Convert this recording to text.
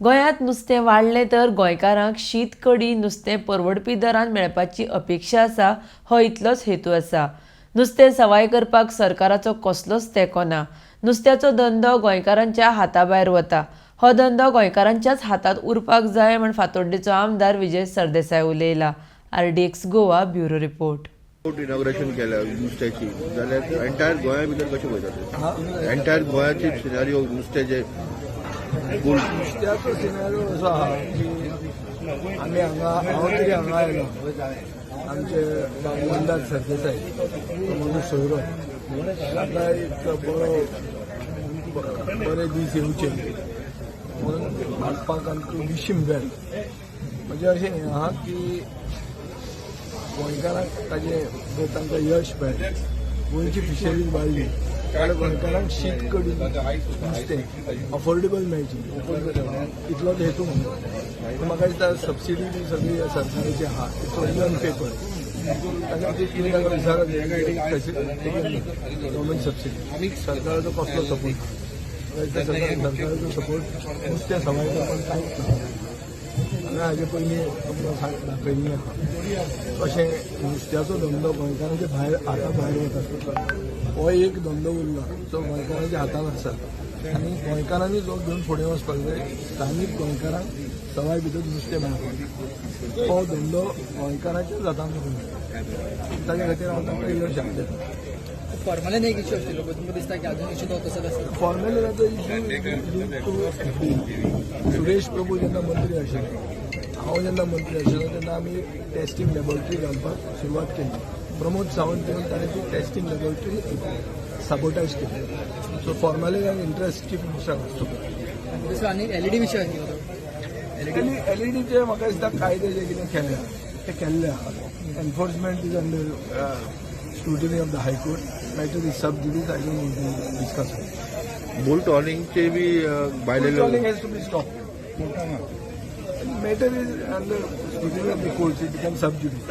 गोंयांत नुस्तें वाडलें तर गोंयकारांक शीत कडी नुस्तें परवडपी दरान मेळपाची अपेक्षा आसा हो इतलोच हेतू आसा. नुस्तें सवाय करपाक सरकाराचो कसलोच तेंको ना. नुस्त्याचो धंदो गोंयकारांच्या हाताभायर वता. हो धंदो गोंयकारांच्याच हातांत उरपाक जाय म्हण फातोड्डेचो आमदार विजय सरदेसाय उलयला. RDX Goa bureau report. Inauguration केल्या नुस्त्याची जाल्यार एंटायर गोंया भितर कशें पळयता एंटायर गोंयाची सिनारियो नुस्त्याचे नुस्त्याचो सिनारियो असो आहा की आमी हांगा हांव तरी हांगा आयलो आमचे आमदार सरदेसाय म्हजो सोयरो ताका एक बरे दीस येवचे म्हणून हाडपाक आमकां विशीम जाय. म्हणजे अशें हें आहा की गोंयकारांक ताजें जर तांकां यश मेळ्ळें गोंयची फिशरीज वाडली जाल्यार गोंयकारांक शीत कडी नुस्तें अफोर्डेबल मेळची इतलोच हेतू म्हणून म्हाका दिसता सबसिडी बी सगळी सरकाराची आहा इट्स ऑन पेपर ताका ती 3,000 गव्हर्मेंट सबसिडी सरकाराचो कसलो सपोर्ट सरकाराचो सपोर्ट नुस्तें सवाय करपाक कांयच ना. हांगा हाजे पयलीं तुमकां दाखयल्लें आहा कशें नुस्त्याचो धंदो गोंयकारांच्या भायर हाता भायर वता. हो एक धंदो उरला जो गोंयकारांच्या हातांत आसा आनी गोंयकारांनी जो घेवन फुडें वचपाक जाय. स्थानीक गोंयकारांक सवाय भितर नुस्तें मेळपाक हो धंदो गोंयकारांच्याच हातांत उरला. ताचे खातीर हांव तांकां इल्लो शांत येता. फॉर्मॅलिन एक इश्यू आशिल्लो तुमकां दिसता की अजून इश्यू तो तसोच आसा. फॉर्मॅलिनाचो इश्यू सुरेश प्रभू जेन्ना मंत्री आशिल्लो हांव जेन्ना मंत्री आशिल्लो तेन्ना आमी टेस्टिंग लॅबोरेटरी घालपाक सुरवात केली. प्रमोद सावंत येवन ताणें ती टेस्टिंग लॅबोरेटरी सबोटायज केली. सो फॉर्मॅलिनान इंट्रस्ट चीफ मिनिस्टराक आसतो. दुसरो आनी LED विशय आशिल्लो. एलईडीचे म्हाका दिसता कायदे जे कितें केल्या ते केल्ले आहा. Enforcement is under scrutiny of the High Court. Matter is sub judice. I don't need to discuss it. Bull टॉर्निंगचे बी Bull trawling has to be stopped. Matter is under scrutiny of the courts. It becomes sub judice.